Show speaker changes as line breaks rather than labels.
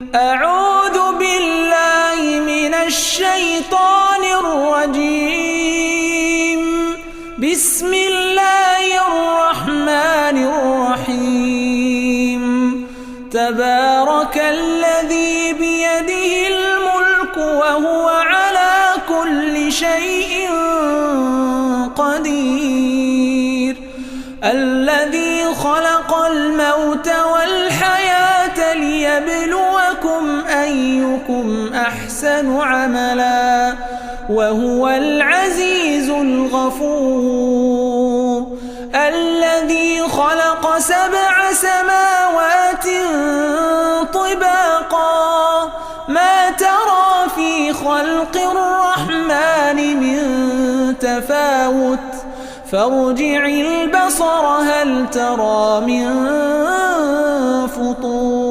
أعوذ بالله من الشيطان الرجيم. بسم الله الرحمن الرحيم. تبارك الذي بيده الملك وهو على كل شيء قدير. الذي خلق الموت والحياة ليبلوكم أيكم أحسن عملا وهو العزيز الغفور. الذي خلق 7 سماوات طباقا ما ترى في خلق الرحمن من تفاوت فارجع البصر هل ترى من فطور.